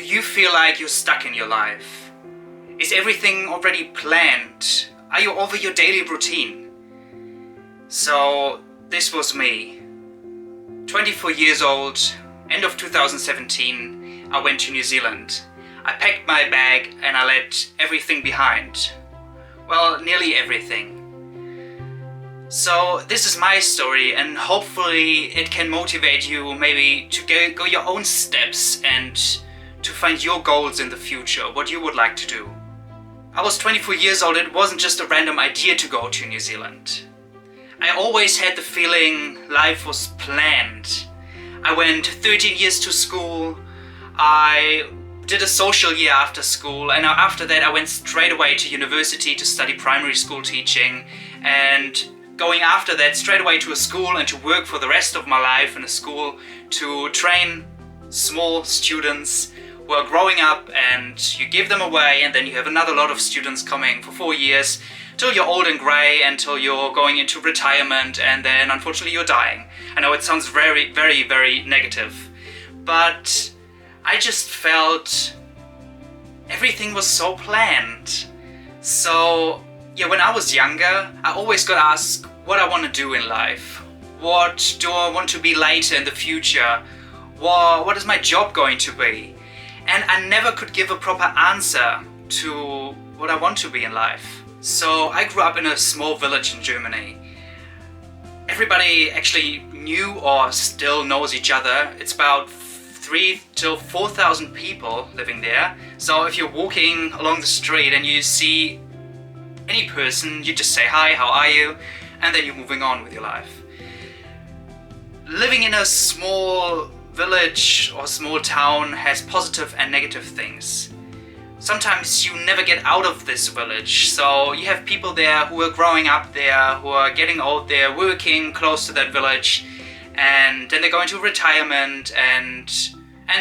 you feel like you're stuck in your life? Is everything already planned? Are you over your daily routine? So this was me. 24 years old, end of 2017, I went to New Zealand. I packed my bag and I left everything behind. Well, nearly everything. So this is my story, and hopefully it can motivate you maybe to go your own steps and to find your goals in the future, what you would like to do. I was 24 years old. It wasn't just a random idea to go to New Zealand. I always had the feeling life was planned. I went 13 years to school. I did a social year after school, and after that I went straight away to university to study primary school teaching, and going after that straight away to a school and to work for the rest of my life in a school to train small students who are growing up, and you give them away, and then you have another lot of students coming for 4 years till you're old and grey, until you're going into retirement, and then unfortunately you're dying. I know it sounds very, very, very negative, but I just felt everything was so planned. So yeah, when I was younger, I always got asked what I want to do in life. What do I want to be later in the future? What is my job going to be? And I never could give a proper answer to what I want to be in life. So I grew up in a small village in Germany. Everybody actually knew or still knows each other. It's about 3,000 to 4,000 people living there. So if you're walking along the street and you see any person, you just say hi, how are you? And then you're moving on with your life. Living in a small village or small town has positive and negative things. Sometimes you never get out of this village, so you have people there who are growing up there, who are getting old there, working close to that village, and then they go into retirement and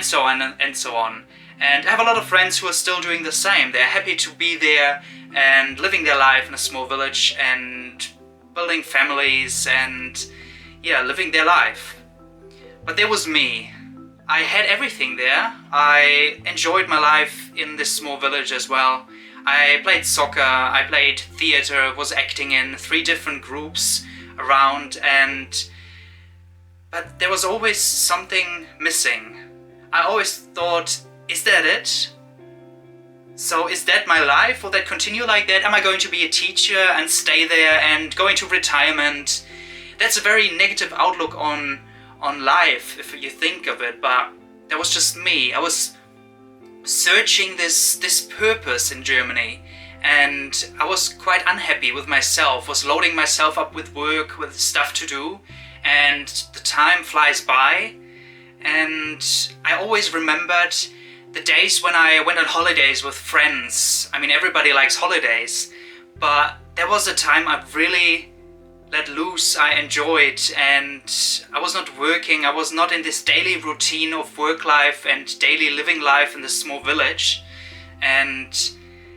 so on and so on. And I have a lot of friends who are still doing the same. They're happy to be there and living their life in a small village and building families and yeah, living their life. But there was me. I had everything there. I enjoyed my life in this small village as well. I played soccer, I played theater, was acting in 3 different groups around, but there was always something missing. I always thought, is that it? So is that my life? Will that continue like that? Am I going to be a teacher and stay there and go into retirement? That's a very negative outlook on life if you think of it, but that was just me. I was searching this purpose in Germany, and I was quite unhappy with myself, was loading myself up with work, with stuff to do, and the time flies by. And I always remembered the days when I went on holidays with friends. I mean, everybody likes holidays, but there was a time I really let loose, I enjoyed, and I was not working, I was not in this daily routine of work life and daily living life in this small village. And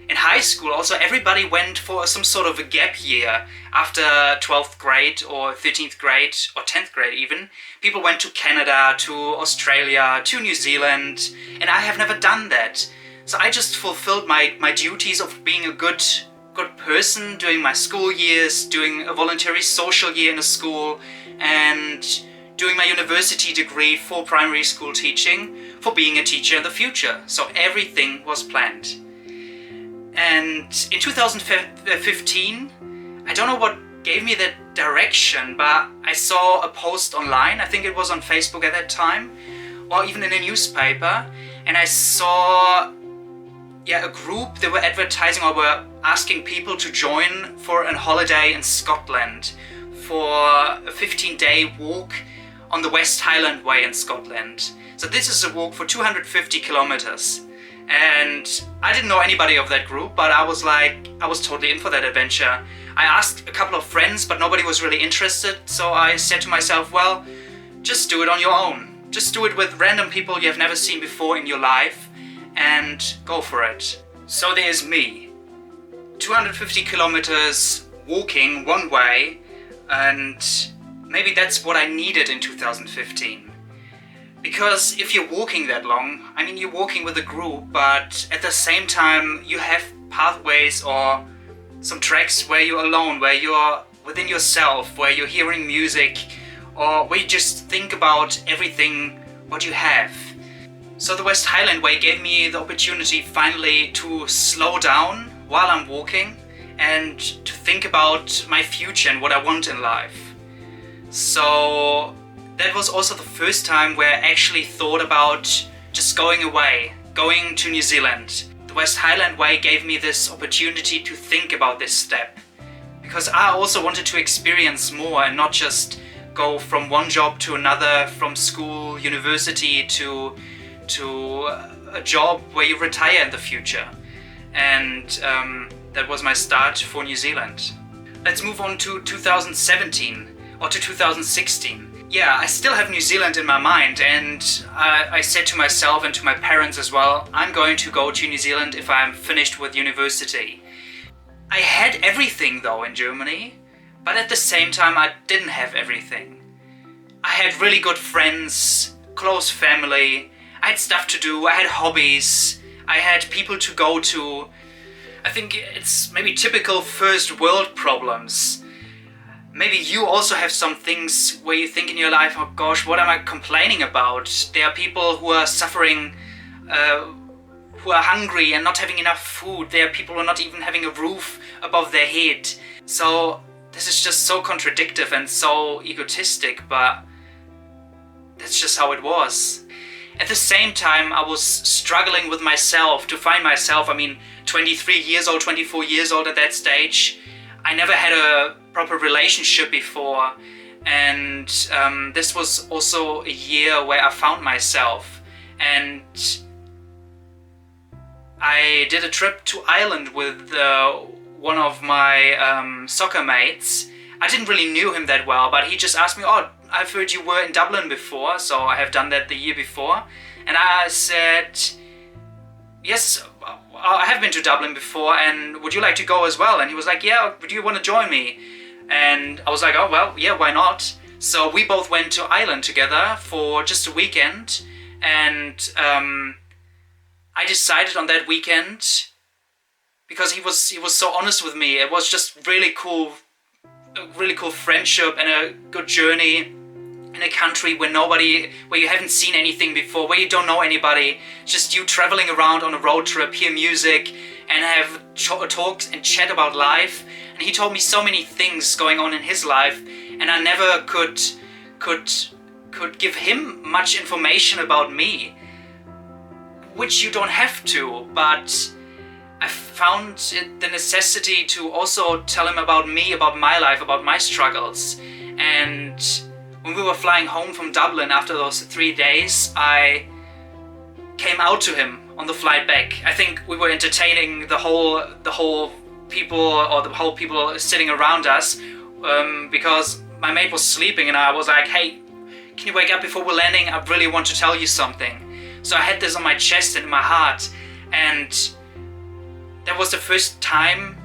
in high school also everybody went for some sort of a gap year after 12th grade or 13th grade or 10th grade even. People went to Canada, to Australia, to New Zealand, and I have never done that. So I just fulfilled my duties of being a good person, doing my school years, doing a voluntary social year in a school, and doing my university degree for primary school teaching, for being a teacher in the future. So everything was planned. And in 2015, I don't know what gave me that direction, but I saw a post online, I think it was on Facebook at that time, or even in a newspaper, and I saw a group that were advertising or were asking people to join for a holiday in Scotland for a 15-day walk on the West Highland Way in Scotland. So this is a walk for 250 kilometers. And I didn't know anybody of that group, but I was totally in for that adventure. I asked a couple of friends, but nobody was really interested. So I said to myself, well, just do it on your own. Just do it with random people you have never seen before in your life and go for it. So there's me, 250 kilometers walking one way, and maybe that's what I needed in 2015. Because if you're walking that long, I mean, you're walking with a group, but at the same time you have pathways or some tracks where you're alone, where you're within yourself, where you're hearing music, or where you just think about everything what you have. So the West Highland Way gave me the opportunity finally to slow down while I'm walking and to think about my future and what I want in life. So that was also the first time where I actually thought about just going away, going to New Zealand. The West Highland Way gave me this opportunity to think about this step, because I also wanted to experience more and not just go from one job to another, from school, university to a job where you retire in the future. And that was my start for New Zealand. Let's move on to 2017 or to 2016. Yeah, I still have New Zealand in my mind, and I said to myself and to my parents as well, I'm going to go to New Zealand if I'm finished with university. I had everything though in Germany, but at the same time I didn't have everything. I had really good friends, close family, I had stuff to do, I had hobbies, I had people to go to. I think it's maybe typical first world problems. Maybe you also have some things where you think in your life, oh gosh, what am I complaining about? There are people who are suffering, who are hungry and not having enough food. There are people who are not even having a roof above their head. So this is just so contradictory and so egotistic, but that's just how it was. At the same time, I was struggling with myself to find myself. I mean, 23 years old, 24 years old at that stage. I never had a proper relationship before, and this was also a year where I found myself, and I did a trip to Ireland with one of my soccer mates. I didn't really knew him that well, but he just asked me, oh, I've heard you were in Dublin before, so I have done that the year before. And I said, yes, I have been to Dublin before, and would you like to go as well? And he was like, yeah, do you want to join me? And I was like, oh, well, yeah, why not? So we both went to Ireland together for just a weekend, and I decided on that weekend, because he was so honest with me. It was just really cool, a really cool friendship and a good journey in a country where you haven't seen anything before, where you don't know anybody, just you traveling around on a road trip, hear music and have talks and chat about life. And he told me so many things going on in his life, and I never could give him much information about me, which you don't have to, but I found it the necessity to also tell him about me, about my life, about my struggles. And when we were flying home from Dublin after those 3 days, I came out to him on the flight back. I think we were entertaining the whole people sitting around us, because my mate was sleeping, and I was like, hey, can you wake up before we're landing? I really want to tell you something. So I had this on my chest and in my heart, and that was the first time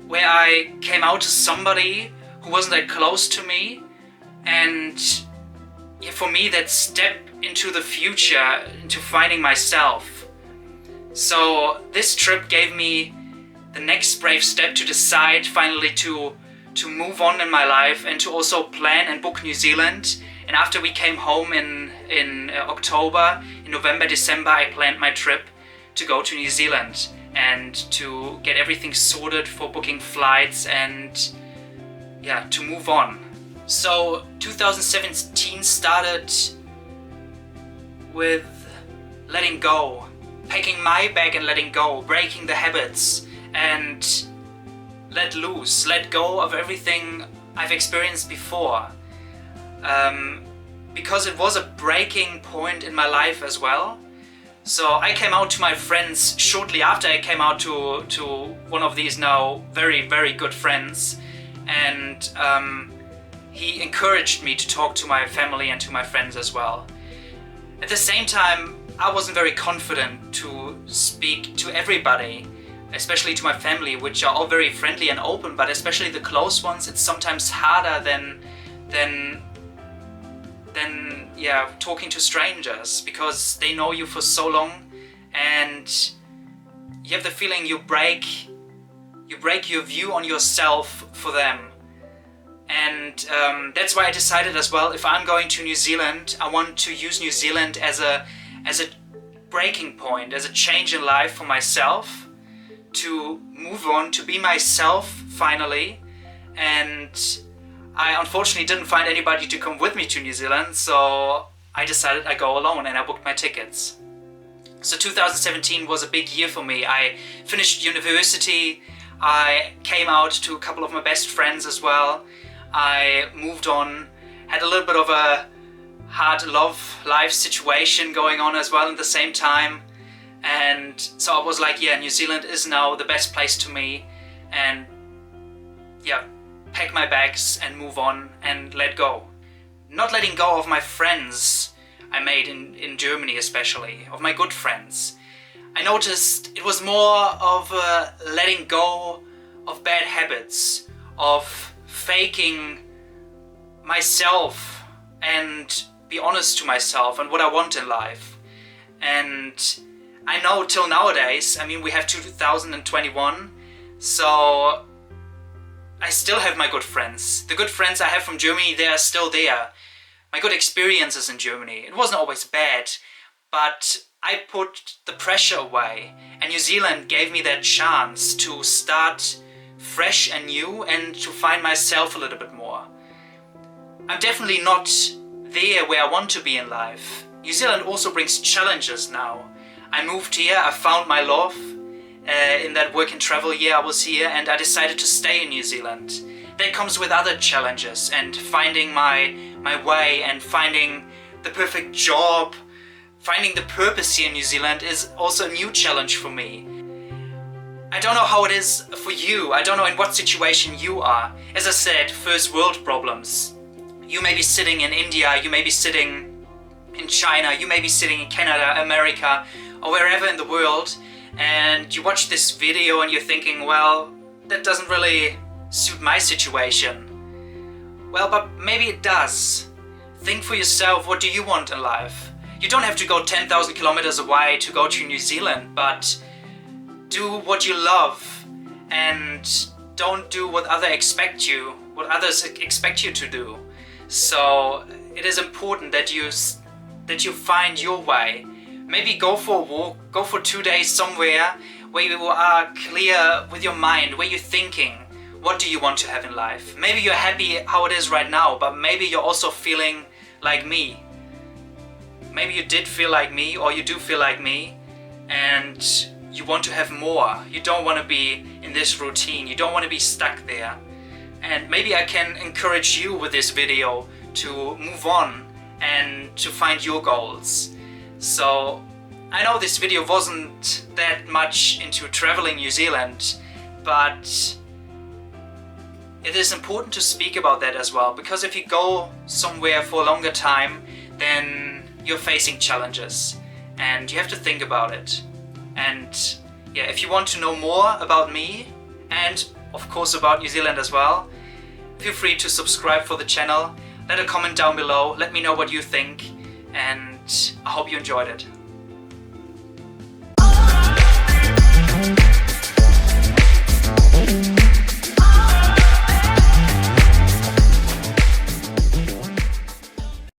where I came out to somebody who wasn't that close to me. And yeah, for me, that step into the future, into finding myself. So this trip gave me the next brave step to decide finally to move on in my life, and to also plan and book New Zealand. And after we came home in October, in November, December, I planned my trip to go to New Zealand and to get everything sorted for booking flights and yeah, to move on. So 2017 started with letting go, packing my bag and letting go, breaking the habits and let loose, let go of everything I've experienced before. Because it was a breaking point in my life as well. So I came out to my friends shortly after. I came out to one of these now very, very good friends, and he encouraged me to talk to my family and to my friends as well. At the same time, I wasn't very confident to speak to everybody, especially to my family, which are all very friendly and open, but especially the close ones, it's sometimes harder than than yeah, talking to strangers, because they know you for so long and you have the feeling you break your view on yourself for them. And that's why I decided as well, if I'm going to New Zealand, I want to use New Zealand as a breaking point, as a change in life for myself, to move on, to be myself finally. And I unfortunately didn't find anybody to come with me to New Zealand, so I decided I go alone and I booked my tickets. So 2017 was a big year for me. I finished university, I came out to a couple of my best friends as well. I moved on, had a little bit of a hard love life situation going on as well at the same time. And so I was like, yeah, New Zealand is now the best place to me. And yeah, pack my bags and move on and let go. Not letting go of my friends I made in Germany, especially, of my good friends. I noticed it was more of letting go of bad habits, of faking myself and be honest to myself and what I want in life. And I know till nowadays, I mean, we have 2021, so I still have my good friends. The good friends I have from Germany, they are still there. My good experiences in Germany. It wasn't always bad, but I put the pressure away, and New Zealand gave me that chance to start fresh and new and to find myself a little bit more. I'm definitely not there where I want to be in life. New Zealand also brings challenges now. I moved here, I found my love in that work and travel year I was here, and I decided to stay in New Zealand. That comes with other challenges, and finding my way and finding the perfect job, finding the purpose here in New Zealand is also a new challenge for me. I don't know how it is for you. I don't know in what situation you are. As I said, first world problems. You may be sitting in India, you may be sitting in China, you may be sitting in Canada, America, or wherever in the world, and you watch this video and you're thinking, well, that doesn't really suit my situation. Well, but maybe it does. Think for yourself, what do you want in life? You don't have to go 10,000 kilometers away to go to New Zealand, but do what you love and don't do what others expect you to do. So it is important that you find your way. Maybe go for a walk, go for 2 days somewhere where you are clear with your mind, where you're thinking, what do you want to have in life? Maybe you're happy how it is right now, but maybe you're also feeling like me. Maybe you did feel like me, or you do feel like me, and you want to have more. You don't want to be in this routine. You don't want to be stuck there. And maybe I can encourage you with this video to move on and to find your goals. So I know this video wasn't that much into traveling New Zealand, but it is important to speak about that as well, because if you go somewhere for a longer time, then you're facing challenges and you have to think about it. And yeah, if you want to know more about me and of course about New Zealand as well, feel free to subscribe for the channel, let a comment down below, let me know what you think, and I hope you enjoyed it.